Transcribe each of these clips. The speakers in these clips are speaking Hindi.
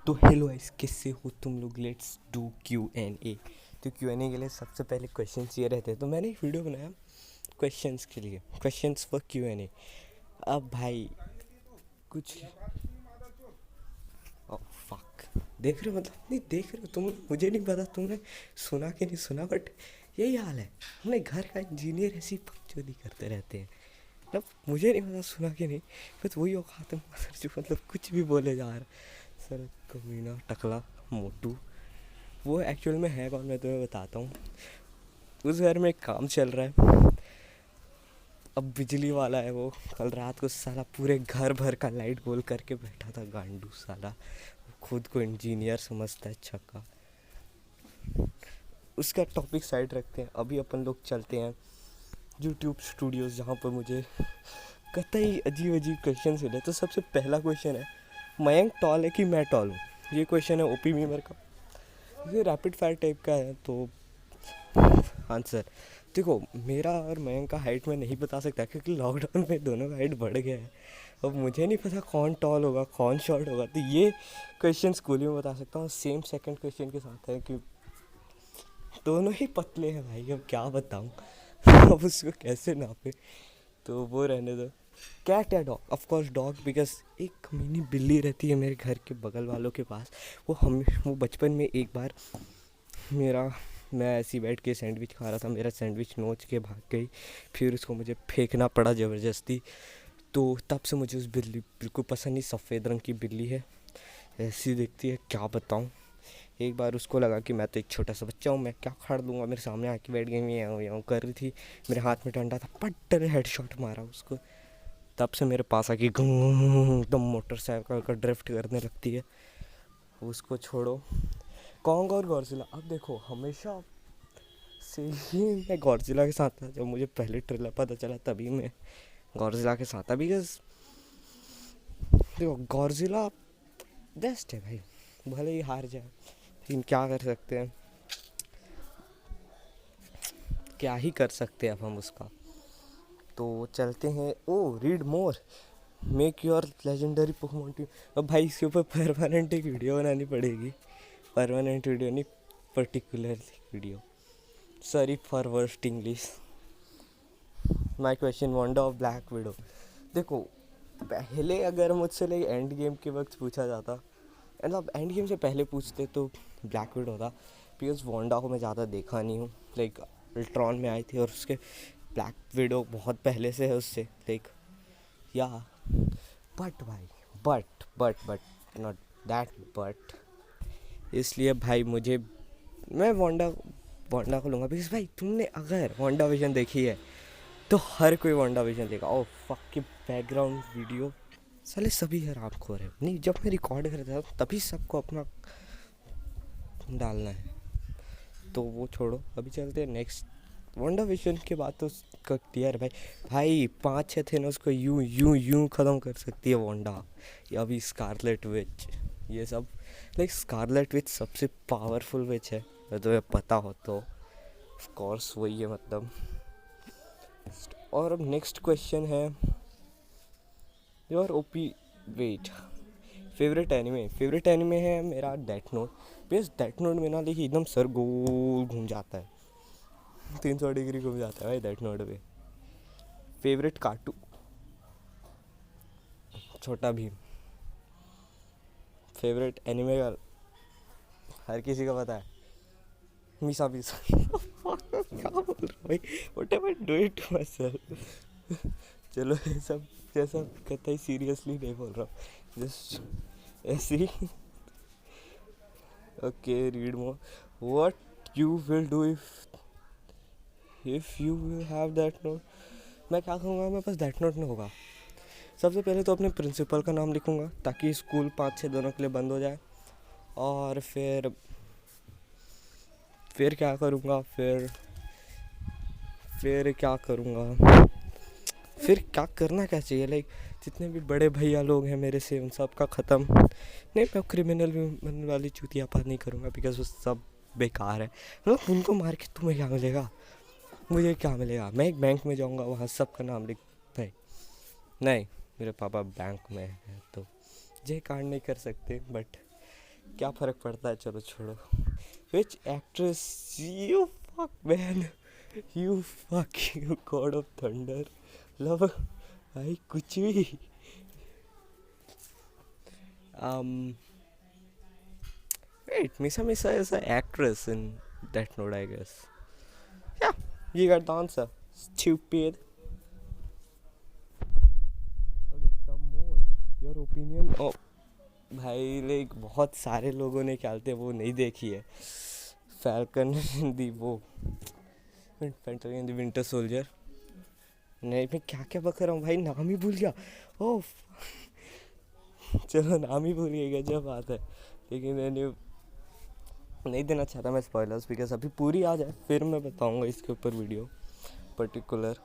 तो हेलो गाइस, कैसे हो तुम लोग। Let's do Q&A। तो Q&A के लिए सबसे पहले क्वेश्चंस ये रहते हैं, तो मैंने एक वीडियो बनाया क्वेश्चंस के लिए, क्वेश्चंस फॉर Q&A। अब भाई कुछ फक देख रहे हो, मतलब नहीं देख रहे हो तुम, मुझे नहीं पता तुमने सुना कि नहीं सुना, बट यही हाल है। हमने घर का इंजीनियर ऐसी पगचौदी करते रहते हैं। मतलब मुझे नहीं पता सुना कि नहीं, बस वही औकात है मदर जो मतलब कुछ भी बोले जा रहा है। सर कमीना टकला मोटू, वो एक्चुअल में है कौन मैं तुम्हें बताता हूँ। उस घर में एक काम चल रहा है, अब बिजली वाला है वो। कल रात को साला पूरे घर भर का लाइट गोल करके बैठा था गांडू साला, खुद को इंजीनियर समझता है छक्का। उसका टॉपिक साइड रखते हैं, अभी अपन लोग चलते हैं यूट्यूब स्टूडियोज़, जहाँ पर मुझे कतई अजीब अजीब क्वेश्चन मिले। तो सबसे पहला क्वेश्चन है, मयंक टॉल है कि मैं टॉल हूँ। ये क्वेश्चन है ओपी मीमर का, ये रैपिड फायर टाइप का है। तो आंसर देखो, मेरा और मयंक का हाइट मैं नहीं बता सकता, क्योंकि लॉकडाउन में दोनों का हाइट बढ़ गया है। अब मुझे नहीं पता कौन टॉल होगा कौन शॉर्ट होगा, तो ये क्वेश्चन स्कूल में बता सकता हूँ। सेम सेकंड क्वेश्चन के साथ है कि दोनों ही पतले हैं भाई, अब क्या बताऊँ। अब उसको कैसे नापे, तो वो रहने दो। कैट या dog, of course dog, because एक मिनी बिल्ली रहती है मेरे घर के बगल वालों के पास। वो बचपन में एक बार मेरा मैं ऐसी बैठ के सैंडविच खा रहा था, मेरा सैंडविच नोच के भाग गई, फिर उसको मुझे फेंकना पड़ा ज़बरदस्ती। तो तब से मुझे उस बिल्ली बिल्कुल पसंद नहीं। सफ़ेद रंग की बिल्ली है, ऐसी दिखती है क्या बताऊँ। एक बार उसको लगा कि मैं तो एक छोटा सा बच्चा हूँ, मैं क्या खड़ दूंगा, मेरे सामने आके बैठ गई, मैं यूँ कर रही थी, मेरे हाथ में डंडा था, पट्ट ने हेडशॉट मारा उसको। तब से मेरे पास आके एकदम मोटरसाइकिल का ड्रिफ्ट करने लगती है। उसको छोड़ो, कॉन्ग और गॉडजिला। अब देखो, हमेशा से ही मैं गॉडजिला के साथ था। जब मुझे पहले ट्रेलर पता चला तभी मैं गॉडजिला के साथ था, बिकॉज देखो गॉडजिला बेस्ट है भाई, भले ही हार जाए लेकिन क्या कर सकते हैं, क्या ही कर सकते हैं अब हम उसका। तो चलते हैं। Oh read more, make your legendary Pokemon team. अब भाई इसके ऊपर परमानेंट एक वीडियो बनानी पड़ेगी, परमानेंट वीडियो नहीं, particularly video. Sorry for worst English. My question, wonder of black widow. देखो, पहले अगर मुझसे लाइक एंड गेम के वक्त पूछा जाता, मतलब एंड गेम से पहले पूछते, तो ब्लैक विडो था, बिकॉज वोंडा को मैं ज़्यादा देखा नहीं हूँ। लाइक अल्ट्रॉन में आई थी, और उसके ब्लैक विडो बहुत पहले से है उससे, लाइक या बट भाई, बट नॉट दैट बट, इसलिए भाई मुझे, मैं वोंडा वोंडा को लूँगा। बिकॉज भाई तुमने अगर वोंडा विजन देखी है तो हर कोई वोंडा विजन देखा। ओ फक के बैकग्राउंड वीडियो साले सभी हरामखोर है। नहीं, जब मैं रिकॉर्ड करता था तभी सबको अपना डालना है, तो वो छोड़ो, अभी चलते हैं नेक्स्ट। वंडा विजन के बाद तो उसका क्लियर भाई, 5-6 थे ना, उसको यूं यूं यूं ख़त्म कर सकती है वंडा। या अभी स्कारलेट विच, ये सब। लाइक स्कारलेट विच सबसे पावरफुल विच है, अगर तुम्हें पता हो तो। ऑफ कोर्स वही है मतलब। और अब नेक्स्ट क्वेश्चन है your OP, wait, favourite anime है मेरा डेथ नोट। बेस डेथ नोट में ना देखिए एकदम सर गोल घूम जाता है, 300 डिग्री घूम जाता है भाई डेथ नोट पे। फेवरेट कार्टून छोटा भीम। फेवरेट एनिमे का हर किसी का पता है, मीसा मीसा। क्या बोल रहा हूँ भाई, what am I doing to my self. चलो ये सब कतई सीरियसली नहीं बोल रहा हूँ, जस्ट ऐसे ही। Okay read more, what you will do if you will have that note. मैं क्या कहूँगा, मेरे पास दैट नोट नहीं होगा। सबसे पहले तो अपने प्रिंसिपल का नाम लिखूँगा, ताकि स्कूल 5-6 दोनों के लिए बंद हो जाए। और फिर क्या करूँगा, फिर क्या करूँगा, फिर क्या करना क्या चाहिए, लाइक जितने भी बड़े भैया लोग हैं मेरे से, उन सब का ख़त्म। नहीं, मैं क्रिमिनल विमिनल वाली चूतिया बात नहीं करूँगा, बिकॉज वो सब बेकार है। मतलब उनको मार के तुम्हें क्या मिलेगा, मुझे क्या मिलेगा। मैं एक बैंक में जाऊँगा, वहाँ सबका नाम लिख, नहीं नहीं, मेरे पापा बैंक में है तो ये कांड नहीं कर सकते, बट क्या फ़र्क पड़ता है, चलो छोड़ो। Which actress you fuck man, you fuck you god of thunder love, भाई कुछ भी। Wait, Misa Misa is an actress in Death Note, I guess. Yeah, you got the answer. Stupid. Okay, some more. Your opinion? Oh, भाई लाइक बहुत सारे लोगों ने क्या बोलते हैं वो नहीं देखी है। फैल्कन दी वो falcon in the winter soldier. नहीं, मैं क्या क्या बक रहा हूँ भाई, नाम ही भूल गया। ओह चलो नाम ही भूल गया, जब बात है। लेकिन मैंने नहीं देना चाहता मैं स्पॉयलर्स, बिकॉज अभी पूरी आ जाए फिर मैं बताऊंगा इसके ऊपर video particular.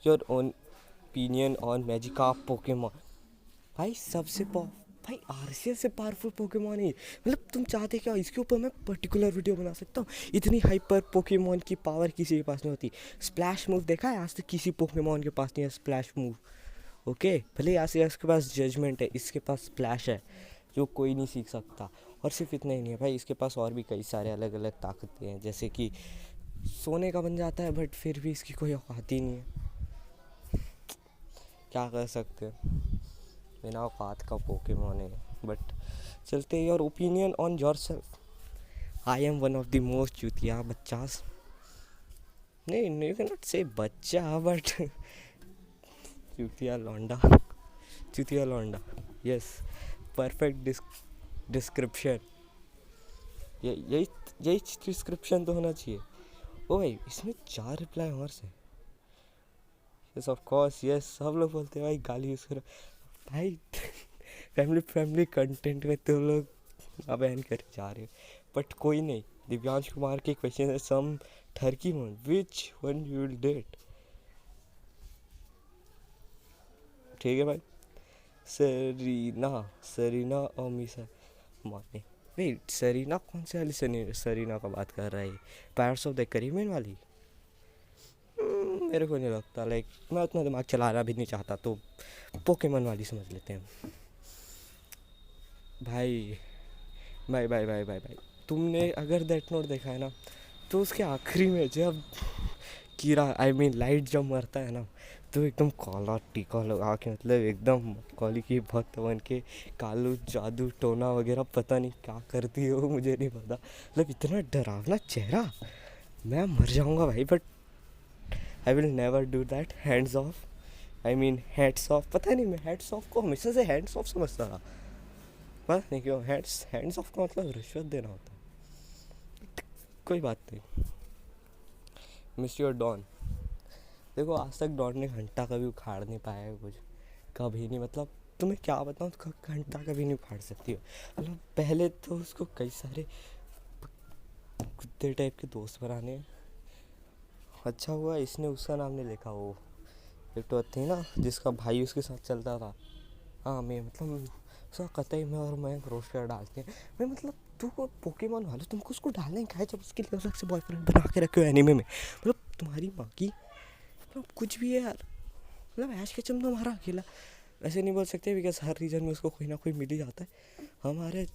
Your own opinion on Magica Pokemon. भाई भाई आरसीएस से पावरफुल पोकेमॉन है, मतलब तुम चाहते क्या, इसके ऊपर मैं पर्टिकुलर वीडियो बना सकता हूँ। इतनी हाइपर पोकेमॉन की पावर किसी के पास नहीं होती। स्प्लैश मूव देखा है, आज तक किसी पोकेमॉन के पास नहीं है स्प्लैश मूव। ओके, भले आरसीएस के पास जजमेंट है, इसके पास स्प्लैश है जो कोई नहीं सीख सकता। और सिर्फ इतना ही नहीं है भाई, इसके पास और भी कई सारे अलग अलग ताकतें हैं, जैसे कि सोने का बन जाता है, बट फिर भी इसकी कोई औकात ही नहीं है। क्या कर सकते हैं, बिना औकात का पोकेमॉन है। बट चलते हैं, your opinion on your self. I am one of the most चूतिया बच्चास। नहीं, यू कैन नॉट से बच्चा, बट चूतिया लौंडा, यस, परफेक्ट डिस्क्रिप्शन। यही डिस्क्रिप्शन तो होना चाहिए। ओ भाई, इसमें 4 रिप्लाई हमारे से। यस ऑफ कोर्स, यस, सब लोग बोलते हैं भाई गाली यूज़ करो भाई। फैमिली कंटेंट में तुम लोग बैन कर जा रहे हो, बट कोई नहीं। दिव्यांश कुमार के क्वेश्चन है, सम ठरकी one, which one you will date. ठीक है भाई, सरीना और मीसा माने। वेट, सरीना कौन से वाली सरीना का बात कर रहा है, पायरेट्स ऑफ द कैरिबियन वाली? मेरे को नहीं लगता, लाइक मैं उतना दिमाग चलाना भी नहीं चाहता, तो पोकेमॉन वाली समझ लेते हैं। भाई भाई भाई भाई भाई भाई, तुमने अगर डेथ नोट देखा है ना, तो उसके आखिरी में जब कीड़ा लाइट जब मरता है ना, तो एकदम काला टीका लगा के, मतलब एकदम कॉली की भक्त बन के कालू जादू टोना वगैरह पता नहीं क्या करती है वो, मुझे नहीं पता। मतलब इतना डरावना चेहरा, मैं मर जाऊंगा भाई, but I will never do that. Hands of, hats off, पता नहीं, मैं हैट्स ऑफ को हमेशा से हैंड्स ऑफ समझता था, पता नहीं क्यों। हैंड्स ऑफ का मतलब रिश्वत देना होता है। कोई बात नहीं। मिस्टर डॉन, देखो आज तक डॉन ने घंटा कभी उखाड़ नहीं पाया है कुछ, कभी नहीं। मतलब तुम्हें क्या बताऊँ, घंटा कभी नहीं उखाड़ सकती हो। मतलब पहले तो उसको कई सारे कुत्ते टाइप के दोस्त बनाने हैं। अच्छा हुआ इसने उसका नाम नहीं लिखा, वो एक तो थी ना जिसका भाई उसके साथ चलता था। हाँ, मैं मतलब उसका कतई में और मैं रोस्टर डालते हैं। मैं मतलब तू पोकेमॉन वाले तुमको उसको डालने का है, जब उसके लिए अलग से बॉयफ्रेंड बना के रखे हो एनीमे में। मतलब तुम्हारी माँ की, मतलब कुछ भी है यार। मतलब ऐश के चम तुम्हारा अकेला ऐसे नहीं बोल सकते, बिकॉज हर रीजन में उसको कोई ना कोई मिल ही जाता है। हमारे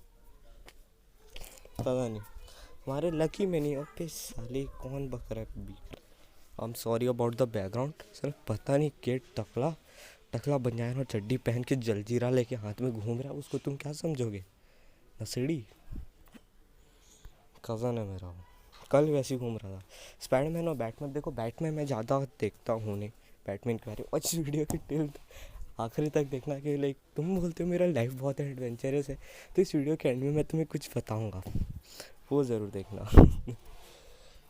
पता नहीं, हमारे लकी में नहीं। ओके साले, कौन बक रहा है बी? I am sorry about the background. Sir पता नहीं के टकला बंजायन और चड्डी पहन के जलजीरा लेके हाथ में घूम रहा है, उसको तुम क्या समझोगे? नसेड़ी कज़न है मेरा, कल वैसे ही घूम रहा था। स्पाइडरमैन और बैटमैन, देखो बैटमैन मैं ज़्यादा देखता हूँ नहीं बैटमैन के बारे में, और इस वीडियो की टिल आखिरी तक देखना कि लाइक तुम बोलते हो मेरा लाइफ बहुत एडवेंचरस है, तो इस वीडियो के एंड में मैं तुम्हें कुछ बताऊँगा, वो ज़रूर देखना।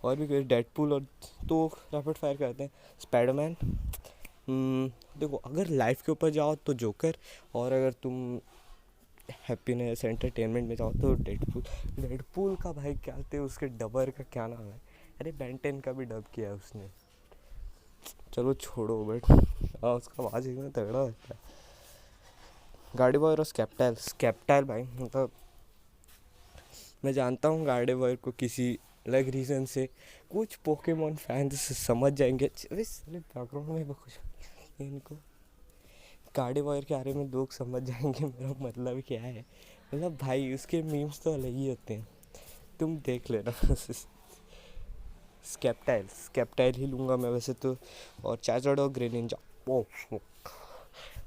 और भी कोई डेडपूल, और तो रैपिड फायर करते हैं। स्पाइडरमैन, देखो अगर लाइफ के ऊपर जाओ तो जोकर, और अगर तुम हैप्पीनेस एंटरटेनमेंट में जाओ तो डेडपूल का भाई क्या कहते हैं उसके डबर का क्या नाम है, अरे बेंटेन का भी डब किया है उसने। चलो छोड़ो, बट हाँ उसका आवाज़ एकदम तगड़ा लगता है। गार्डी बॉय और स्कैप्टाइल भाई, मतलब मैं जानता हूँ गार्डी बॉय को किसी अलग रीज़न से कुछ पोकेमॉन फैंस समझ जाएंगे। बैकग्राउंड में कुछ इनको गार्डी बॉय के बारे में लोग समझ जाएंगे मेरा मतलब क्या है। मतलब भाई उसके मीम्स तो अलग ही होते हैं, तुम देख लेना। स्केप्टाइल स्केप्टाइल ही लूँगा मैं वैसे तो। और चार्जर्ड और ग्रेनिंजा। ओ ओ,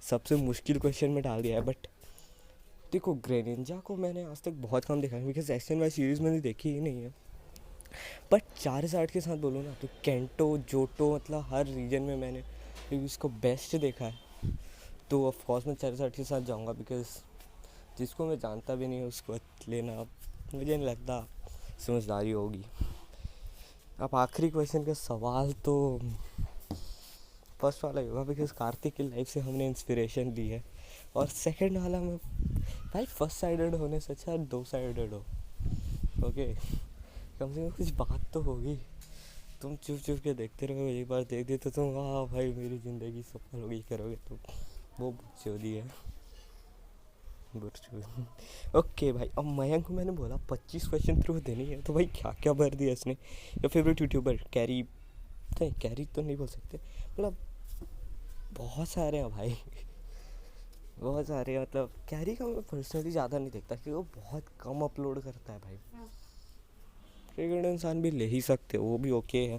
सबसे मुश्किल क्वेश्चन में डाल दिया है, बट देखो ग्रेनिंजा को मैंने आज तक बहुत कम देखा है, बिकॉज SNY सीरीज़ मैंने देखी ही नहीं है। बट 4/8 के साथ बोलो ना तो केंटो जोटो, मतलब हर रीजन में मैंने इसको बेस्ट देखा है। तो ऑफ कोर्स मैं 4/8 के साथ जाऊंगा, बिकॉज जिसको मैं जानता भी नहीं उसको लेना मुझे नहीं लगता समझदारी होगी। अब आखिरी क्वेश्चन का सवाल तो फर्स्ट वाला ही होगा, बिकॉज कार्तिक की लाइफ से हमने इंस्पिरेशन ली है। और सेकंड वाला में भाई फर्स्ट साइडेड होने से अच्छा 2 साइडेड हो। ओके, कम से कम कुछ बात तो होगी। तुम चुप चुप के देखते रहो, एक बार देख दे तो तुम वाह भाई मेरी ज़िंदगी सफल होगी करोगे तुम। वो बकचोदी है, बकचोदी। ओके भाई, अब मयंक को मैंने बोला 25 क्वेश्चन थ्रू देनी है, तो भाई क्या क्या भर दिया इसने। या फेवरेट यूट्यूबर कैरी, नहीं कैरी तो नहीं बोल सकते, मतलब बहुत सारे हैं भाई। बहुत सारे हैं, मतलब कैरी का मैं पर्सनली ज़्यादा नहीं देखता क्योंकि वो बहुत कम अपलोड करता है भाई। क्रिकेट इंसान भी ले ही सकते हो, वो भी ओके है।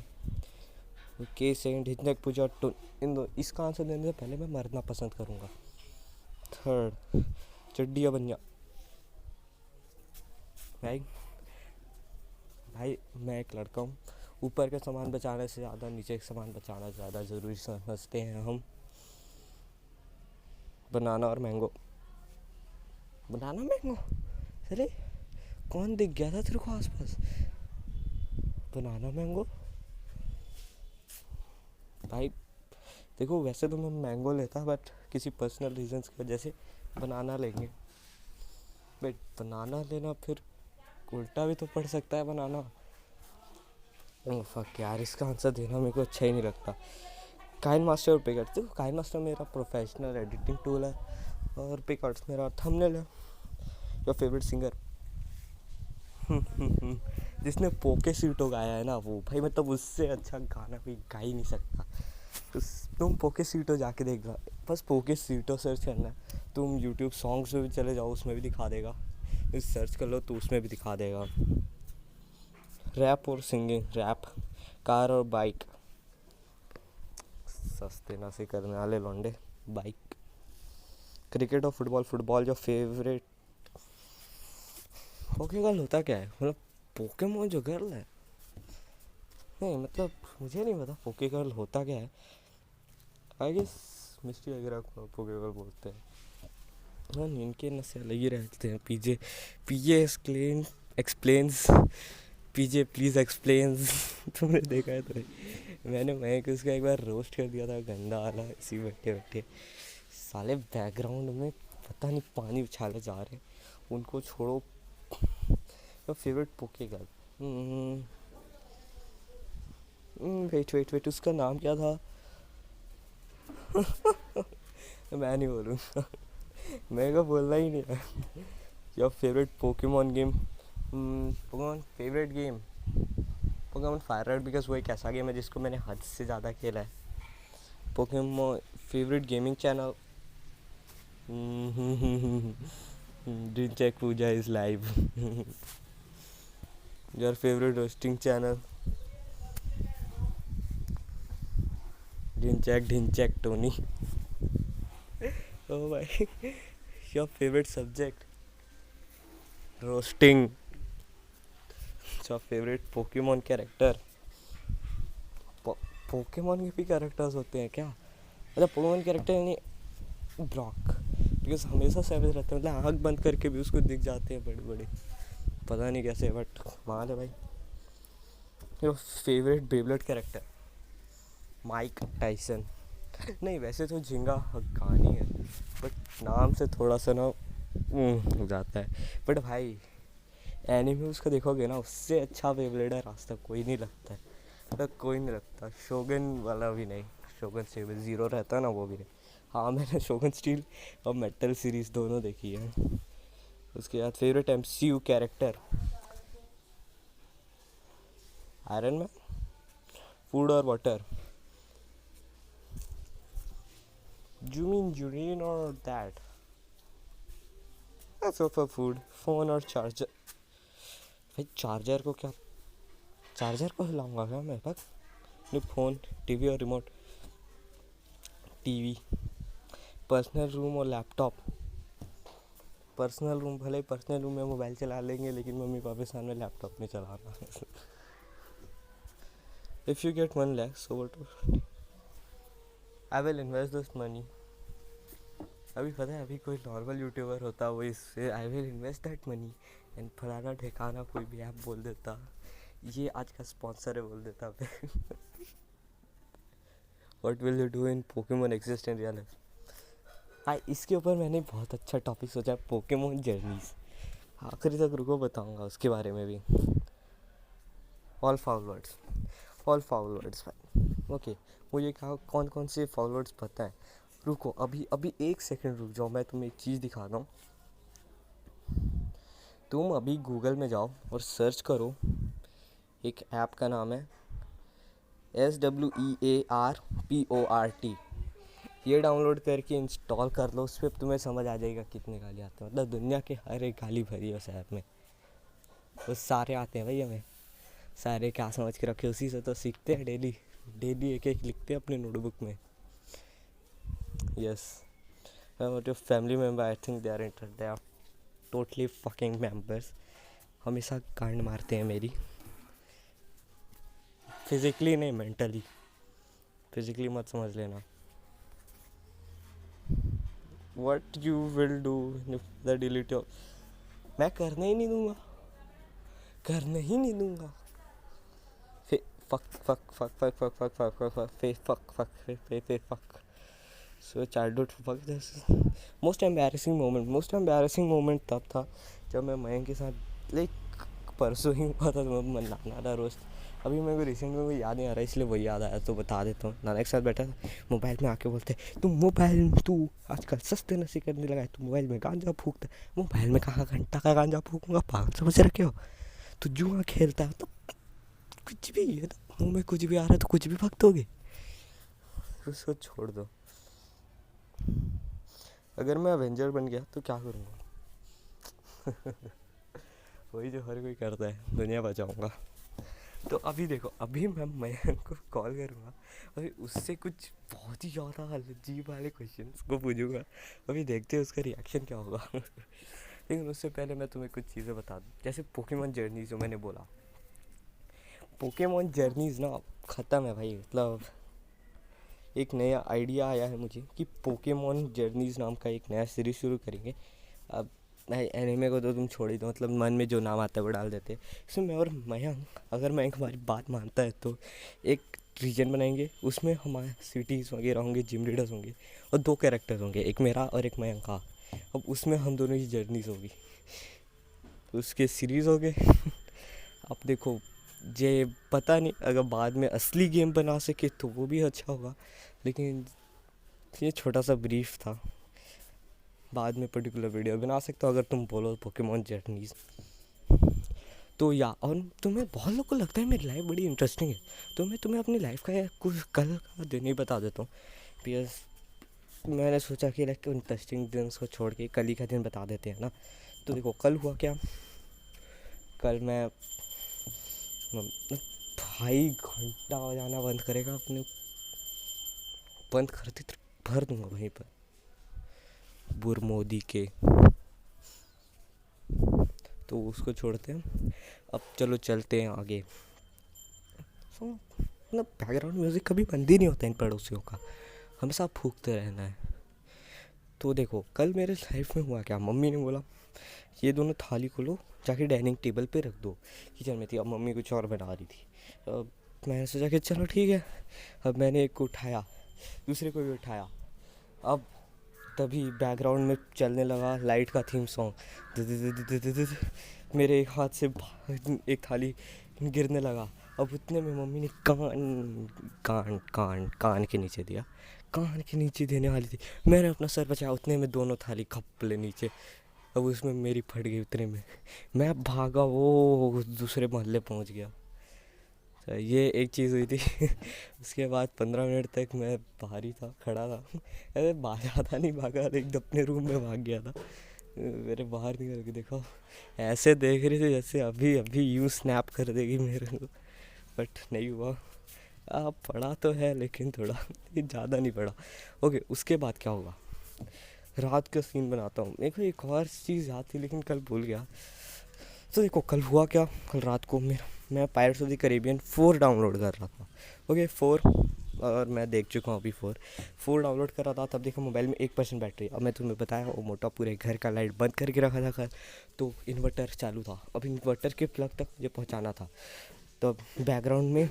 ओके सेकंड हितनक पूजा टू, इन दो इसका आंसर देने से पहले मैं मरना पसंद करूँगा। थर्ड चड्डिया बनिया। भाई भाई मैं एक लड़का हूँ, ऊपर का सामान बचाने से ज़्यादा नीचे का सामान बचाना ज़्यादा ज़रूरी समझते हैं हम। बनाना और मैंगो, बनाना मैंगो, अरे कौन दिख गया था तेरे को आसपास। बनाना मैंगो भाई, देखो वैसे तो मैं मैंगो लेता बट किसी पर्सनल रीजंस की वजह से बनाना लेंगे। बट बनाना लेना फिर उल्टा भी तो पड़ सकता है बनाना। ओह फक यार, इसका आंसर देना मेरे को अच्छा ही नहीं लगता। काइन मास्टर और पिकआर्ट्स, देखो काइन मास्टर मेरा प्रोफेशनल एडिटिंग टूल है और पिकआर्ट्स मेरा थंबनेल है। योर फेवरेट सिंगर, जिसने पोके सीटो गाया है ना वो भाई, मतलब उससे अच्छा गाना कोई गा ही नहीं सकता। तो तुम पोके सीटो जाके देखना, बस पोके सीटो सर्च करना है। तुम यूट्यूब सॉन्ग्स में भी चले जाओ, उसमें भी दिखा देगा। सर्च कर लो तो उसमें भी दिखा देगा। रैप और सिंगिंग, रैप कार और बाइक, सस्ते नशे करने वाले लौंडे, बाइक। क्रिकेट और फुटबॉल, फुटबॉल जो फेवरेट। पोके गर्ल होता क्या है, मतलब पोकेमोन जो गर्ल है, नहीं मतलब मुझे नहीं पता पोके गर्ल होता क्या है। आई गेस मिस्टी वगैरह को पोके गर्ल बोलते हैं। हाँ इनके नशे अलग ही रहते हैं। PJ PJ explain explains, PJ please explains. तुमने देखा है तो नहीं, मैं उसका एक बार रोस्ट कर दिया था गंदा वाला, इसी बैठे बैठे साले बैकग्राउंड में पता नहीं पानी उछाले जा रहे हैं, उनको छोड़ो। तो फेवरेट पोके गर्ल, वेट वेट वेट, उसका नाम क्या था। मैं नहीं बोलूँगा, मेरे को बोलना ही नहीं है। Your favourite Pokemon game, Pokemon favourite game Pokemon fire red, because वो एक ऐसा गेम है जिसको मैंने हद से ज़्यादा खेला है। Pokemon favourite gaming channel, Didn't check Pooja is live. Your favorite hosting channel, didn't check Tony. Oh my. Your favorite subject, roasting. Your favorite Pokemon character, Pokemon के भी कैरेक्टर्स होते हैं क्या, मतलब पोकेमॉन कैरेक्टर यानी ब्लॉक, बिकॉज हमेशा सेवेज रहते हैं, मतलब आँख बंद करके भी उसको दिख जाते हैं बड़े बड़े, पता नहीं कैसे बट मान है भाई। Your favourite बेबलेट character, Mike Tyson. नहीं वैसे तो झिंगा हक्कानी है, बट नाम से थोड़ा सा ना हो जाता है। बट भाई एनिमे उसका देखोगे ना, उससे अच्छा बेबलेट है रास्ता कोई नहीं लगता है, मतलब कोई नहीं लगता। शोगन वाला भी नहीं, शोगन से ज़ीरो रहता है ना वो भी नहीं। हाँ मैंने शोगन स्टील और मेटल सीरीज़ दोनों देखी है। उसके बाद favourite MCU character, Iron Man. Food और water, you mean urine or that? Sofa food, phone और चार्जर। भाई चार्जर को क्या, चार्जर को हिलाऊंगा क्या मैं? बस नहीं, फ़ोन, टीवी और रिमोट। टीवी, पर्सनल रूम और लैपटॉप। पर्सनल रूम, भले ही पर्सनल रूम में मोबाइल चला लेंगे, लेकिन मम्मी पापा के सामने लैपटॉप नहीं चलाना। If you get 1 lakh, so what I will invest this money. अभी पता है, अभी कोई नॉर्मल यूट्यूबर होता वो इससे I will invest that money and फलाना ठिकाना कोई भी ऐप बोल देता, ये आज का स्पॉन्सर है बोल देता पे। What will you do in Pokemon exist in real life. हाँ, इसके ऊपर मैंने बहुत अच्छा टॉपिक सोचा, पोकेमोन जर्नीज। आखिरी तक रुको, बताऊंगा उसके बारे में भी। All foul words, all foul words भाई। ओके, मुझे कहा कौन कौन से फाउल वर्ड्स पता है। रुको, अभी अभी 1 सेकंड रुक जाओ, मैं तुम्हें एक चीज़ दिखाता हूँ। तुम अभी गूगल में जाओ और सर्च करो, एक ऐप का नाम है SWEARPORT। ये डाउनलोड करके इंस्टॉल कर लो, उस पर तुम्हें समझ आ जाएगा कितने गाली आते हैं। मतलब दुनिया के हर एक गाली भरी है उस ऐप में, वो सारे आते हैं भाई हमें। सारे क्या समझ के रखे, उसी से तो सीखते हैं। डेली डेली एक एक लिखते हैं अपने नोटबुक में। Yes, your family member, I think they are totally fucking members. हमेशा कांड मारते हैं मेरी, फिजिकली नहीं, मेंटली। फिजिकली मत समझ लेना। What you will do the delete your, मैं करने ही नहीं दूंगा, करने ही नहीं दूंगा। Fuck fuck fuck fuck fuck fuck fuck fuck fuck फे फक फक फे फे फे fuck. So childhood fuck this. Most embarrassing moment तब था जब मैं मयंक के साथ, लाइक परसों ही हुआ था, तो मैं नाना रोस्ट। अभी मेरे को रिसेंट में कोई याद नहीं आ रहा, इसलिए वही याद आया तो बता देता हूँ। नाना के साथ बैठा था, मोबाइल में आके बोलते, तू आजकल सस्ते नशे करने लगा है, तू मोबाइल में गांजा फूकता है। मोबाइल में कहाँ घंटा का गांजा फूकूंगा, पागल समझ रखे हो? तू जुआ खेलता है, तो कुछ भी है, तो मुँह में कुछ भी आ रहा है तो कुछ भी फकतोगे, उसको छोड़ दो। अगर मैं अवेंजर बन गया तो क्या करूँगा? वही जो हर कोई करता है, दुनिया बचाऊंगा। तो अभी देखो, अभी मैं मयंक को कॉल करूँगा, अभी उससे कुछ बहुत ही ज़्यादा अजीब वाले क्वेश्चंस को पूछूंगा। अभी देखते हैं उसका रिएक्शन क्या होगा। लेकिन उससे पहले मैं तुम्हें कुछ चीज़ें बता दूँ, जैसे पोकेमॉन जर्नीज जो मैंने बोला। पोकेमॉन जर्नीज ना ख़त्म है भाई। मतलब एक नया आइडिया आया है मुझे कि पोकेमॉन जर्नीज नाम का एक नया सीरीज शुरू करेंगे। अब एनिमे को तो तुम छोड़ ही दो, मतलब मन में जो नाम आता है वो डाल देते हैं। इसमें मैं और मयंक, अगर मयंक हमारी बात मानता है तो एक रीजन बनाएंगे, उसमें हमारे सिटीज़ वगैरह होंगे, जिम लीडर्स होंगे और 2 कैरेक्टर्स होंगे, एक मेरा और एक मयंक का। अब उसमें हम दोनों की जर्नीज होगी, उसके सीरीज़ हो गए। अब देखो, ये पता नहीं, अगर बाद में असली गेम बना सके तो वो भी अच्छा होगा, लेकिन ये छोटा सा ब्रीफ था। बाद में पर्टिकुलर वीडियो बना सकते हो अगर तुम बोलो पोकेमॉन जर्नीज तो। या और तुम्हें बहुत लोग को लगता है मेरी लाइफ बड़ी इंटरेस्टिंग है, तो मैं तुम्हें अपनी लाइफ का कुछ कल का दिन ही बता देता हूँ। बिकॉज मैंने सोचा कि लाइक इंटरेस्टिंग दिन को छोड़ के कल ही का दिन बता देते हैं ना। तो देखो, कल हुआ क्या। कल मैं, भाई घंटा बजाना बंद करेगा अपने, बंद करते तो भर दूंगा वहीं पर बुरमोदी के। तो उसको छोड़ते हैं, अब चलो चलते हैं आगे। मतलब बैकग्राउंड म्यूज़िक कभी बंद ही नहीं होता इन पड़ोसियों का, हमेशा फूकते रहना है। तो देखो, कल मेरे लाइफ में हुआ क्या। मम्मी ने बोला ये दोनों थाली को लो, जाके डाइनिंग टेबल पे रख दो। किचन में थी, अब मम्मी कुछ और बना रही थी। अब मैंने सोचा कि चलो ठीक है। अब मैंने एक को उठाया, दूसरे को भी उठाया। अब तभी बैकग्राउंड में चलने लगा लाइट का थीम सॉन्ग। मेरे एक हाथ से एक थाली गिरने लगा। अब उतने में मम्मी ने कान कान कान के नीचे दिया, कान के नीचे देने वाली थी। मैंने अपना सर बचाया, उतने में दोनों थाली खप्पले नीचे। अब उसमें मेरी फट गई। उतने में मैं भागा, वो दूसरे मोहल्ले पहुंच गया। तो ये एक चीज़ हुई थी। उसके बाद 15 मिनट तक मैं बाहर ही था, खड़ा था। अरे ज़्यादा नहीं भागा, एकदम अपने रूम में भाग गया था। मेरे बाहर निकल के देखो, ऐसे देख रही थी जैसे अभी अभी यूं स्नैप कर देगी मेरे को, बट नहीं हुआ। पढ़ा तो है लेकिन थोड़ा ज़्यादा नहीं पढ़ा। ओके, उसके बाद क्या होगा, रात का सीन बनाता हूँ। मेरे को एक और चीज़ याद थी लेकिन कल भूल गया। तो देखो कल हुआ क्या, कल रात को मैं pirates of the Caribbean 4 download कर रहा था। ओके 4, और मैं देख चुका हूँ अभी 4 डाउनलोड कर रहा था। तब देखो मोबाइल में 1% बैटरी। अब मैं तुम्हें बताया वो मोटा पूरे घर का लाइट बंद करके रखा था कल, तो इन्वर्टर चालू था। अब इन्वर्टर के प्लग तक मुझे पहुँचाना था। तो बैकग्राउंड में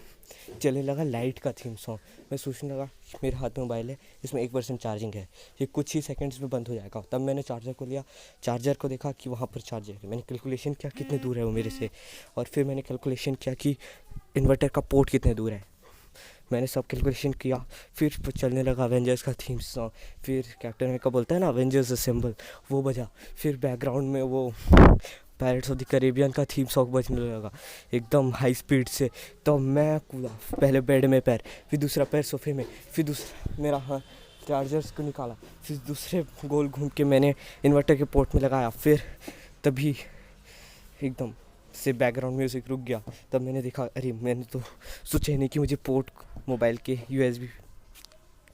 चलने लगा लाइट का थीम सॉन्ग। मैं सोचने लगा मेरे हाथ में मोबाइल है, इसमें 1% चार्जिंग है, ये कुछ ही सेकंड्स में बंद हो जाएगा। तब मैंने चार्जर को लिया, चार्जर को देखा कि वहाँ पर चार्जर है। मैंने कैलकुलेशन किया कितने दूर है वो मेरे से, और फिर मैंने कैलकुलेशन किया कि इन्वर्टर का पोर्ट कितने दूर है। मैंने सब कैलकुलेशन किया। फिर चलने लगा अवेंजर्स का थीम सॉन्ग। फिर कैप्टन अमेरिका बोलता है ना अवेंजर्स असेंबल, वो बजा। फिर बैकग्राउंड में वो पायरेट्स ऑफ द कैरेबियन का थीम सॉन्ग बजने लगा एकदम हाई स्पीड से। तो मैं कूदा, पहले बेड में पैर, फिर दूसरा पैर सोफे में, फिर दूसरा मेरा हाथ चार्जर्स को निकाला, फिर दूसरे गोल घूम के मैंने इन्वर्टर के पोर्ट में लगाया। फिर तभी एकदम से बैकग्राउंड म्यूज़िक रुक गया। तब मैंने देखा अरे मैंने तो सोचा ही नहीं कि मुझे पोर्ट मोबाइल के यूएसबी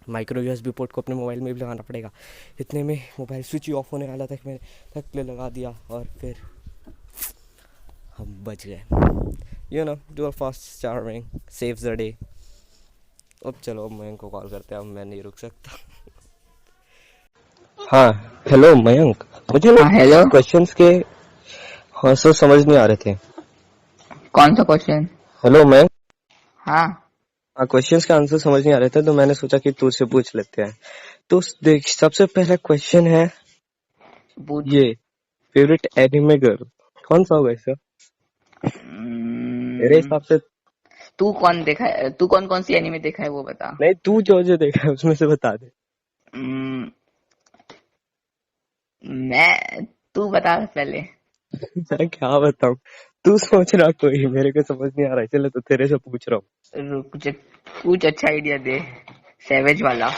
माइक्रो यूएसबी पोर्ट को अपने मोबाइल में भी लगाना पड़ेगा। इतने में मोबाइल स्विच ही ऑफ होने वाला था कि मैंने धक्के लगा दिया और फिर हम बच गए। You know dual fast charming saves the day. अब चलो अब मयंक को कॉल करते हैं, अब मैं नहीं रुक सकता। हाँ, हेलो मयंक, मुझे ना हाँ हेलो। क्वेश्चंस के आंसर समझ नहीं आ रहे थे। कौन सा क्वेश्चन? हेलो मयंक। हाँ हाँ, क्वेश्चंस के आंसर समझ नहीं आ रहे थे तो मैंने सोचा कि तुझसे पूछ लेते हैं। तो देख सबसे पहला क्वेश्चन है पूछ। ये, फेवरेट एनिमे गर्ल कौन सा होगा इसका मेरे हम्म, हिसाब से? तू कौन देखा है, तू कौन कौन सी एनीमे देखा है वो बता। नहीं, तू जो जो देखा है उसमें से बता दे। हम्म, मैं तू बता पहले। मैं क्या बताऊं, तू सोच रहा कोई, मेरे को समझ नहीं आ रहा है, चलो तो तेरे से पूछ रहा हूँ। रुक कुछ अच्छा आइडिया दे, सैवेज वाला।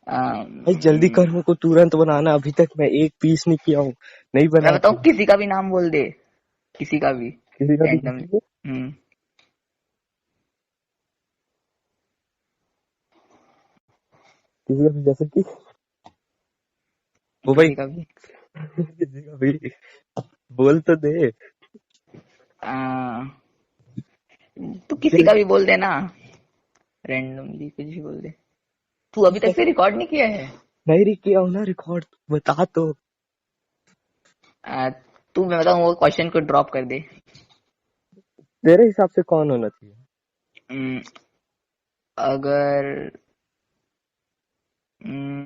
भाई जल्दी कर, अम्म, मेरे को तुरंत बनाना, अभी तक मैं एक पीस नहीं किया हूँ, नहीं मैं बना बताऊं, के। किसी का भी नाम बोल दे, किसी का भी किसी का भी रैंडमली। किसी हम्म, किसी का भी जैसे कि वो भाई किसी का भी। किसी का भी बोल तो दे। आ, तू किसी जल्दी। का भी बोल दे ना, रैंडमली कुछ भी बोल दे। तू अभी तक से रिकॉर्ड नहीं किया है? नहीं किया हूँ ना रिकॉर्ड, बता तो। आ, तू मैं बताऊं वो क्वेश्चन को ड्रॉप कर दे। तेरे हिसाब से कौन होना चाहिए? हम्म, अगर हम्म,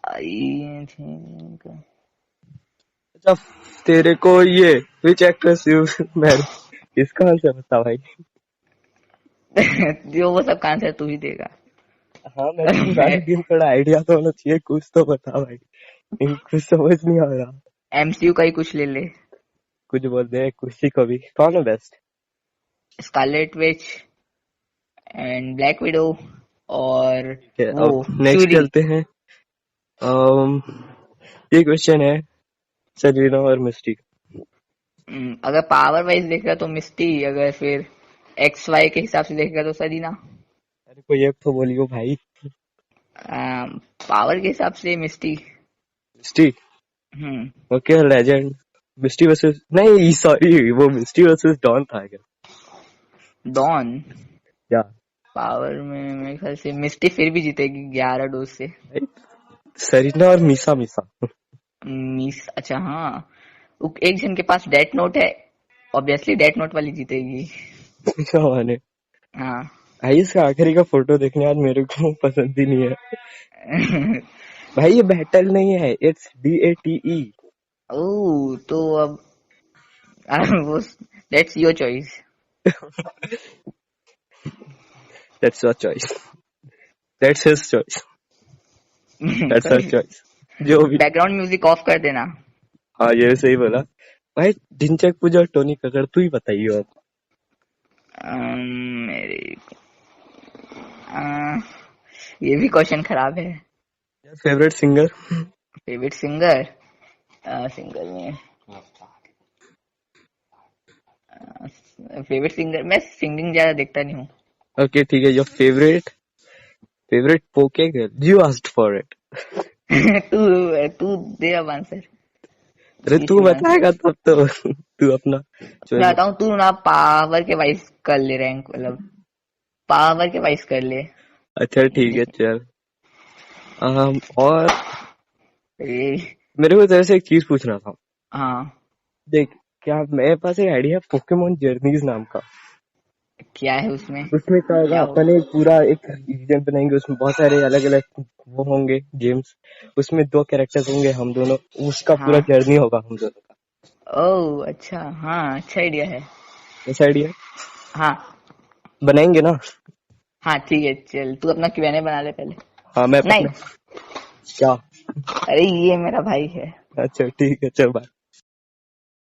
आई थिंक अच्छा, तेरे को ये विच एक्ट्रेस यू मैरिड, इसका आंसर बता भाई। जो वो सब का आंसर तू ही देगा। हाँ मैं तो बता, मैं लेकिन थोड़ा आइडिया तो होना चाहिए, कुछ तो बता भाई, कुछ समझ नहीं आ रहा। एमसीयू का ही कुछ ले ले। कुछ बोल दे, किसी को भी, कौन है best? Scarlet Witch and black window और ठीक है, वो अब नेक्स्ट श्यूरी। चलते हैं। अम, ये क्वेश्चन है सेलिना और मिस्टी। अगर पावर वाइज देखेगा तो मिस्टी, अगर फिर एक्स वाई के हिसाब से देखेगा तो सरीना। अरे कोई एक तो बोलियो भाई। पावर के हिसाब से मिस्टी। मिस्टी? हम्म, ओके लेजेंड। मिस्टी वर्सेस, नहीं सॉरी, वो मिस्टी वर्सेस डॉन था क्या? डॉन। क्या पावर में मेरे ख्याल से मिस्टी फिर भी जीतेगी 11 डोज से। भाई, सरीना और मिसा मिसा मिस, अच्छा हाँ, एक जन के पास डेथ नोट है, ऑब्वियसली डेथ नोट वाली जीतेगी। क्या माने हाँ। भाई, इसका आखिरी का फोटो देखने आज मेरे को पसंद ही नहीं है। भाई ये बैटल नहीं है, इट्स DATE। ओ तो अब वो that's your choice. That's your choice, that's his choice, that's her choice, जो भी। बैकग्राउंड म्यूजिक ऑफ कर देना। हाँ ये सही बोला भाई। ढिंचैक पूजा और टोनी कक्कड़, तू ही बताइए अब। मेरे ये भी क्वेश्चन खराब है। Favourite singer? Favourite singer, singer में फेवरेट सिंगर, मैं सिंगिंग ज्यादा देखता नहीं हूँ। ओके ठीक है, योर फेवरेट पोके girl, you asked for it. तू तू दे अब आंसर। अरे यू तू शुड आंसर। बताएगा तब तो। तू अपना मैं चॉइस। बताऊँ, तू ना पावर के वाइज कर ले रैंक, मतलब पावर के वाइज कर ले। अच्छा ठीक है चल। और ये- मेरे को तेरे से एक चीज पूछना था। हाँ, देख, क्या मेरे पास एक आइडिया है पोकेमोन जर्नीज नाम का। क्या है उसमें? उसमें क्या होगा, क्या हो? अपन एक पूरा एक रीजन बनाएंगे, उसमें बहुत सारे अलग अलग वो होंगे गेम्स। उसमें 2 कैरेक्टर्स होंगे, हम दोनों, उसका पूरा हाँ, जर्नी होगा हम दोनों का। ओह अच्छा, हाँ अच्छा आइडिया है। ऐसा आइडिया हाँ बनाएंगे ना? हाँ ठीक है, चल तू अपना Q&A बना ले पहले। हाँ मैं नहीं, अपना क्या। अरे ये मेरा भाई है। अच्छा ठीक है चल बाय।